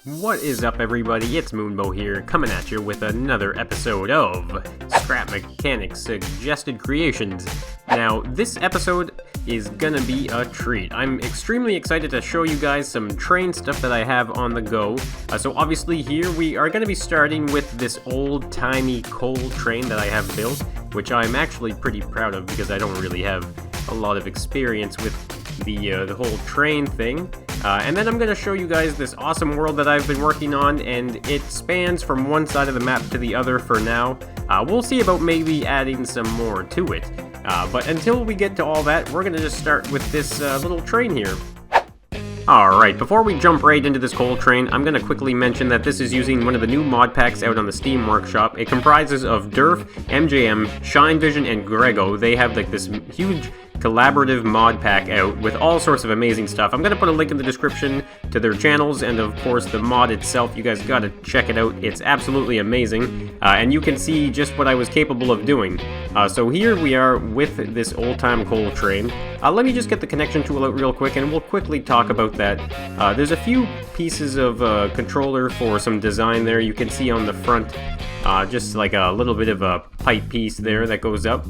What is up, everybody? It's Moonbo here, coming at you with another episode of Scrap Mechanics Suggested Creations. Now, this episode is gonna be a treat. I'm extremely excited to show you guys some train stuff that I have on the go. So obviously here we are gonna be starting with this old-timey coal train that I have built, which I'm actually pretty proud of because I don't really have a lot of experience with the whole train thing. And then I'm going to show you guys this awesome world that I've been working on, and it spans from one side of the map to the other for now. We'll see about maybe adding some more to it. But until we get to all that, we're going to just start with this little train here. Alright, before we jump right into this coal train, I'm going to quickly mention that this is using one of the new mod packs out on the Steam Workshop. It comprises of Durf, MJM, Shine Vision, and Grego. They have like this huge collaborative mod pack out with all sorts of amazing stuff. I'm going to put a link in the description to their channels and of course the mod itself. You guys got to check it out. It's absolutely amazing, and you can see just what I was capable of doing. So here we are with this old-time coal train. Let me just get the connection tool out real quick and we'll quickly talk about that. There's a few pieces of controller for some design there. You can see on the front just like a little bit of a pipe piece there that goes up.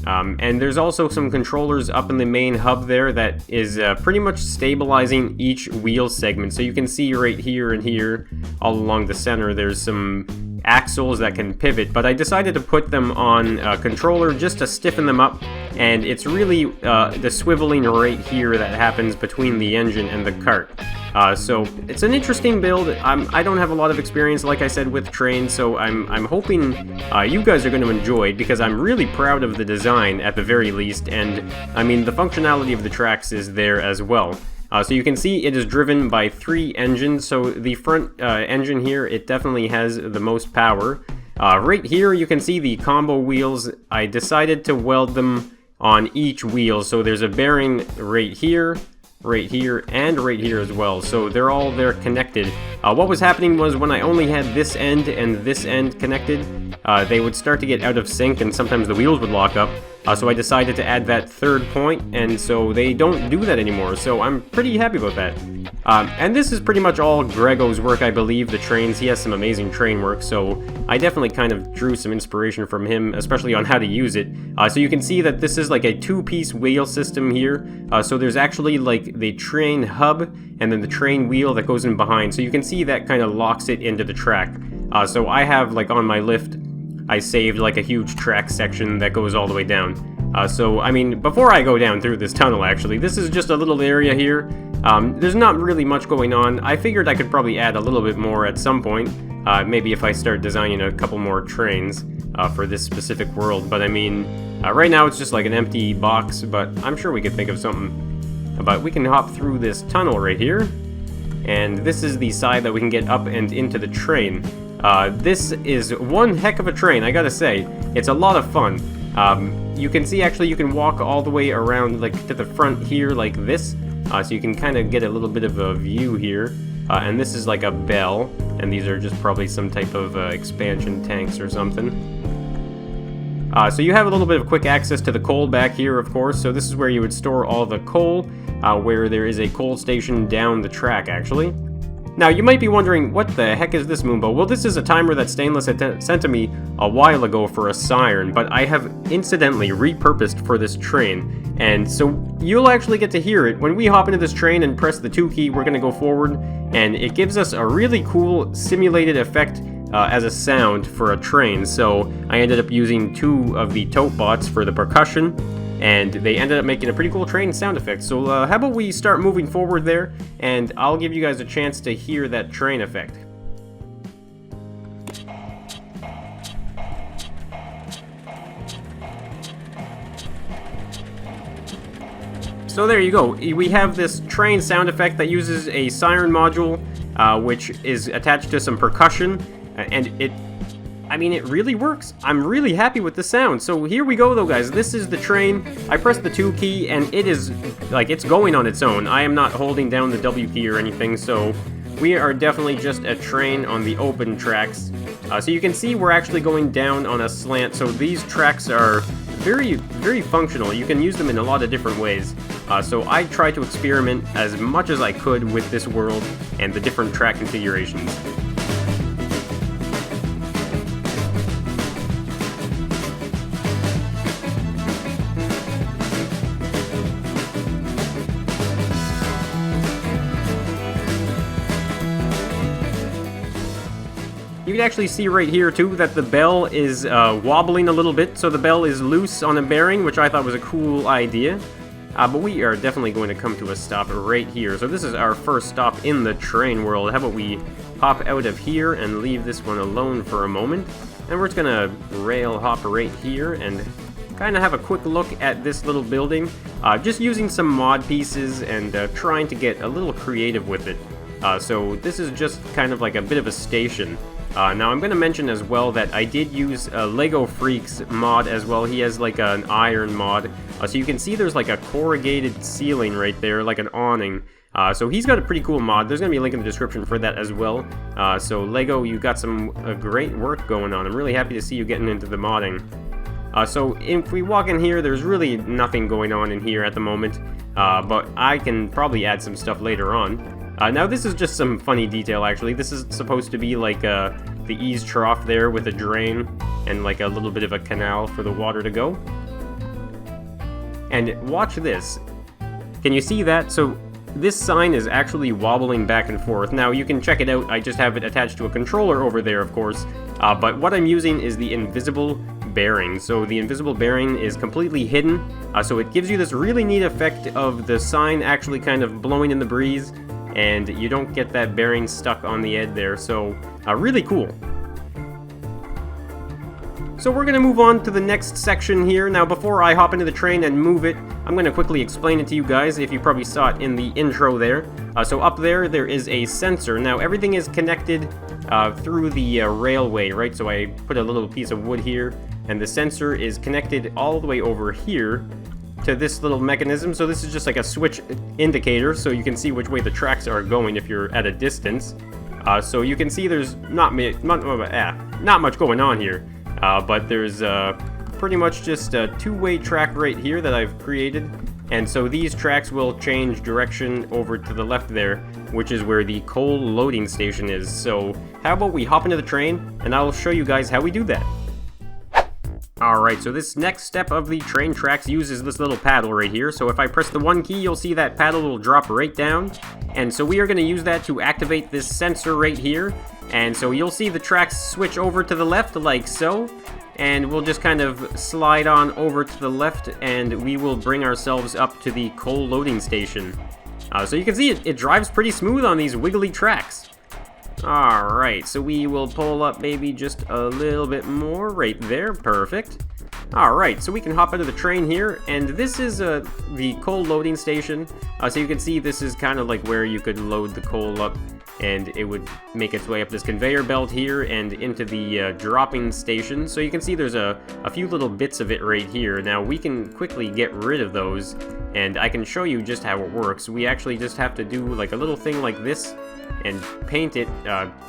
And there's also some controllers up in the main hub there that is pretty much stabilizing each wheel segment. So you can see right here and here, all along the center, there's some axles that can pivot, but I decided to put them on a controller just to stiffen them up, and it's really the swiveling right here that happens between the engine and the cart. So it's an interesting build. I don't have a lot of experience, like I said, with trains, so I'm hoping you guys are going to enjoy it because I'm really proud of the design at the very least, and I mean the functionality of the tracks is there as well. So you can see it is driven by 3 engines, so the front engine here, it definitely has the most power. Right here you can see the combo wheels. I decided to weld them on each wheel, so there's a bearing right here, and right here as well, so they're all there connected. What was happening was when I only had this end and this end connected, they would start to get out of sync and sometimes the wheels would lock up. So I decided to add that third point, and so they don't do that anymore, so I'm pretty happy about that. And this is pretty much all Grego's work, I believe, the trains. He has some amazing train work, so I definitely kind of drew some inspiration from him, especially on how to use it. So you can see that this is like a 2-piece wheel system here. So there's actually like the train hub and then the train wheel that goes in behind, so you can see that kind of locks it into the track. So I have, like, on my lift, I saved like a huge track section that goes all the way down. So, I mean, before I go down through this tunnel, actually, this is just a little area here. There's not really much going on. I figured I could probably add a little bit more at some point, maybe if I start designing a couple more trains for this specific world. But I mean, right now it's just like an empty box, but I'm sure we could think of something. But we can hop through this tunnel right here, and this is the side that we can get up and into the train. This is one heck of a train, I gotta say. It's a lot of fun. You can see, actually, you can walk all the way around, like, to the front here, like this. So you can kind of get a little bit of a view here. And this is like a bell, and these are just probably some type of expansion tanks or something. So you have a little bit of quick access to the coal back here, of course. So this is where you would store all the coal, where there is a coal station down the track, actually. Now, you might be wondering, what the heck is this, Moonbo? Well, this is a timer that Stainless had sent to me a while ago for a siren, but I have incidentally repurposed for this train, and so you'll actually get to hear it. When we hop into this train and press the 2 key, we're going to go forward, and it gives us a really cool simulated effect as a sound for a train. So I ended up using 2 of the tote bots for the percussion, and they ended up making a pretty cool train sound effect. So how about we start moving forward there, and I'll give you guys a chance to hear that train effect. So there you go. We have this train sound effect that uses a siren module, which is attached to some percussion, and it really works. I'm really happy with the sound. So here we go though, guys. This is the train. I pressed the 2 key and it is, like, it's going on its own. I am not holding down the W key or anything, so we are definitely just a train on the open tracks. So you can see we're actually going down on a slant, so these tracks are very, very functional. You can use them in a lot of different ways. So I tried to experiment as much as I could with this world and the different track configurations. You can actually see right here too that the bell is wobbling a little bit, so the bell is loose on a bearing, which I thought was a cool idea. But we are definitely going to come to a stop right here. So this is our first stop in the train world. How about we hop out of here and leave this one alone for a moment. And we're just going to rail hop right here and kind of have a quick look at this little building. Just using some mod pieces and trying to get a little creative with it. So this is just kind of like a bit of a station. Now I'm going to mention as well that I did use LegoFreak's mod as well. He has like an iron mod. So you can see there's like a corrugated ceiling right there, like an awning. So he's got a pretty cool mod. There's going to be a link in the description for that as well. So Lego, you got some great work going on. I'm really happy to see you getting into the modding. So if we walk in here, there's really nothing going on in here at the moment. But I can probably add some stuff later on. Now this is just some funny detail actually. This is supposed to be like the ease trough there with a drain and like a little bit of a canal for the water to go. And watch this. Can you see that? So this sign is actually wobbling back and forth. Now you can check it out. I just have it attached to a controller over there, of course. But what I'm using is the invisible bearing. So the invisible bearing is completely hidden. So it gives you this really neat effect of the sign actually kind of blowing in the breeze. And you don't get that bearing stuck on the edge there, so really cool. So we're going to move on to the next section here. Now before I hop into the train and move it, I'm going to quickly explain it to you guys, if you probably saw it in the intro there. So up there is a sensor. Now everything is connected through the railway, right? So I put a little piece of wood here, and the sensor is connected all the way over here to this little mechanism. So this is just like a switch indicator, so you can see which way the tracks are going if you're at a distance. So you can see there's not much going on here, but there's pretty much just a two-way track right here that I've created. And so these tracks will change direction over to the left there, which is where the coal loading station is. So how about we hop into the train and I'll show you guys how we do that. Alright, so this next step of the train tracks uses this little paddle right here. So if I press the 1 key, you'll see that paddle will drop right down. And so we are going to use that to activate this sensor right here. And so you'll see the tracks switch over to the left like so. And we'll just kind of slide on over to the left and we will bring ourselves up to the coal loading station. So you can see it drives pretty smooth on these wiggly tracks. Alright, so we will pull up maybe just a little bit more right there. Perfect. Alright, so we can hop into the train here, and this is the coal loading station. So you can see this is kind of like where you could load the coal up, and it would make its way up this conveyor belt here and into the dropping station. So you can see there's a few little bits of it right here. Now we can quickly get rid of those, and I can show you just how it works. We actually just have to do like a little thing like this, and paint it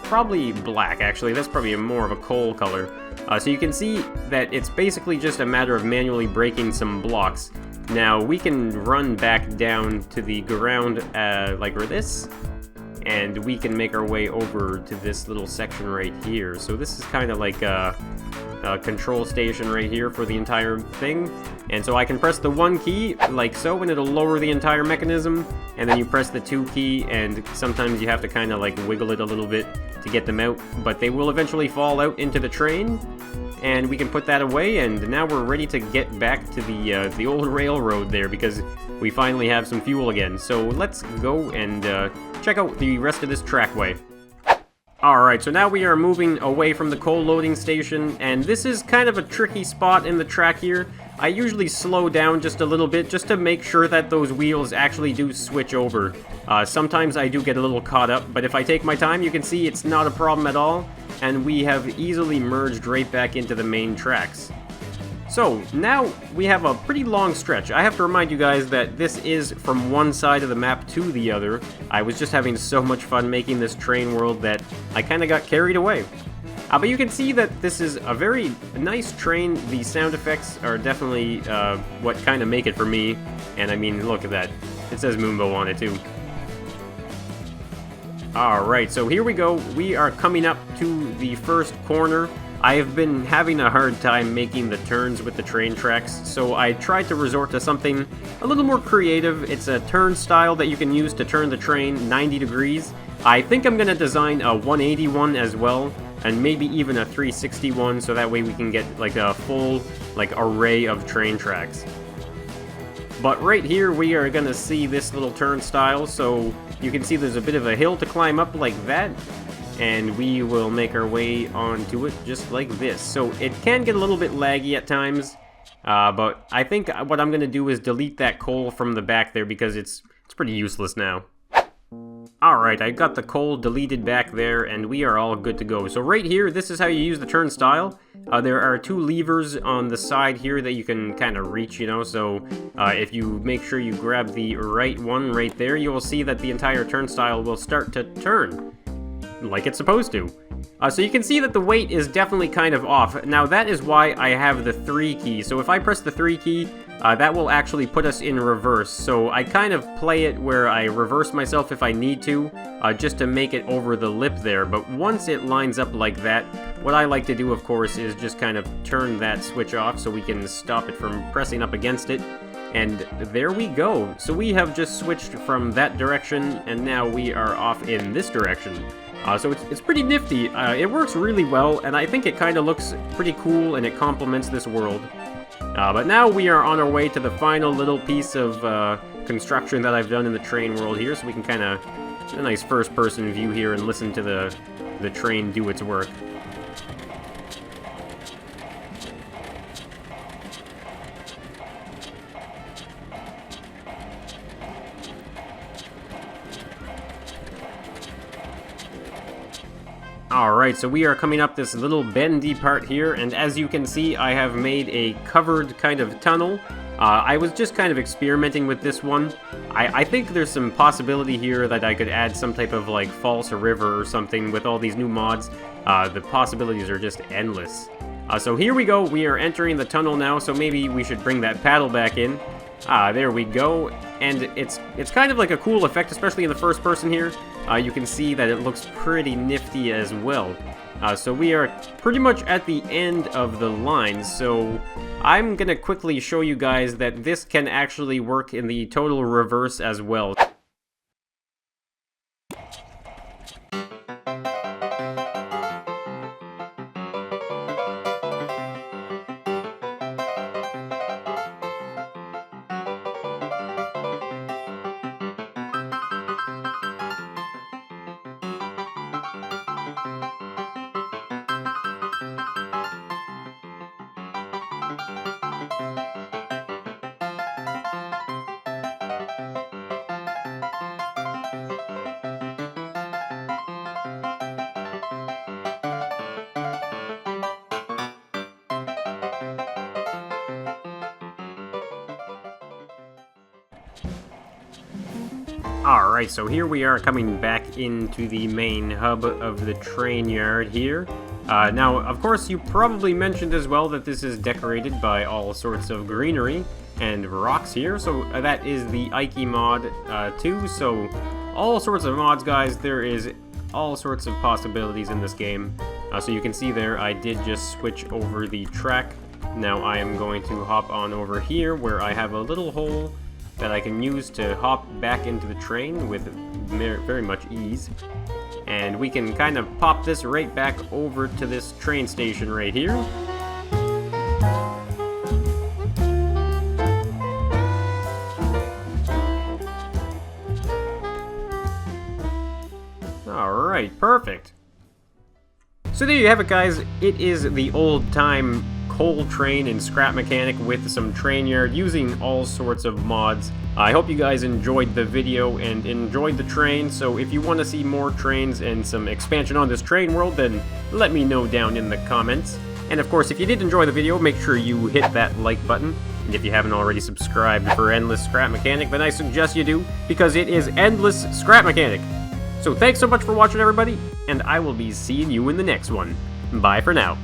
probably black. Actually, that's probably more of a coal color. So you can see that it's basically just a matter of manually breaking some blocks. Now we can run back down to the ground like this, and we can make our way over to this little section right here. So this is kind of like a control station right here for the entire thing. And so I can press the 1 key like so, and it'll lower the entire mechanism, and then you press the 2 key, and sometimes you have to kind of like wiggle it a little bit to get them out, but they will eventually fall out into the train, and we can put that away. And now we're ready to get back to the old railroad there, because we finally have some fuel again. So let's go and check out the rest of this trackway. Alright, so now we are moving away from the coal loading station, and this is kind of a tricky spot in the track here. I usually slow down just a little bit just to make sure that those wheels actually do switch over. Sometimes I do get a little caught up, but if I take my time, you can see it's not a problem at all, and we have easily merged right back into the main tracks. So, now we have a pretty long stretch. I have to remind you guys that this is from one side of the map to the other. I was just having so much fun making this train world that I kind of got carried away. But you can see that this is a very nice train. The sound effects are definitely what kind of make it for me. And I mean, look at that. It says Moonbo on it too. Alright, so here we go. We are coming up to the first corner. I have been having a hard time making the turns with the train tracks, so I tried to resort to something a little more creative. It's a turnstile that you can use to turn the train 90 degrees. I think I'm going to design a 180 one as well, and maybe even a 360 one, so that way we can get like a full array of train tracks. But right here we are going to see this little turnstile, so you can see there's a bit of a hill to climb up like that. And we will make our way onto it just like this. So it can get a little bit laggy at times, but I think what I'm going to do is delete that coal from the back there because it's pretty useless now. Alright, I got the coal deleted back there, and we are all good to go. So right here, this is how you use the turnstile. There are two levers on the side here that you can kind of reach, you know, so if you make sure you grab the right one right there, you will see that the entire turnstile will start to turn like it's supposed to. So you can see that the weight is definitely kind of off. Now that is why I have the 3 key. So if I press the 3 key, that will actually put us in reverse. So I kind of play it where I reverse myself if I need to, just to make it over the lip there. But once it lines up like that, what I like to do, of course, is just kind of turn that switch off so we can stop it from pressing up against it. And there we go. So we have just switched from that direction, and now we are off in this direction. So it's pretty nifty. It works really well, and I think it kind of looks pretty cool, and it complements this world. But now we are on our way to the final little piece of construction that I've done in the train world here, so we can kind of get a nice first-person view here and listen to the train do its work. Alright, so we are coming up this little bendy part here, and as you can see, I have made a covered kind of tunnel. I was just kind of experimenting with this one. I think there's some possibility here that I could add some type of like false river or something with all these new mods. The possibilities are just endless. So here we go, we are entering the tunnel now, so maybe we should bring that paddle back in. There we go, and it's kind of like a cool effect, especially in the first person here. You can see that it looks pretty nifty as well. So we are pretty much at the end of the line, so I'm gonna quickly show you guys that this can actually work in the total reverse as well. Alright, so here we are coming back into the main hub of the train yard here. Now, of course, you probably mentioned as well that this is decorated by all sorts of greenery and rocks here, so that is the Ike mod too, so all sorts of mods, guys. There is all sorts of possibilities in this game. So you can see there, I did just switch over the track. Now I am going to hop on over here where I have a little hole that I can use to hop back into the train with very much ease. And we can kind of pop this right back over to this train station right here. Alright, perfect. So there you have it, guys. It is the old-time coal train and scrap mechanic with some train yard using all sorts of mods. I hope you guys enjoyed the video and enjoyed the train, so if you want to see more trains and some expansion on this train world, then let me know down in the comments. And of course, if you did enjoy the video, make sure you hit that like button. And if you haven't already subscribed for Endless Scrap Mechanic, then I suggest you do, because it is Endless Scrap Mechanic. So thanks so much for watching, everybody, and I will be seeing you in the next one. Bye for now.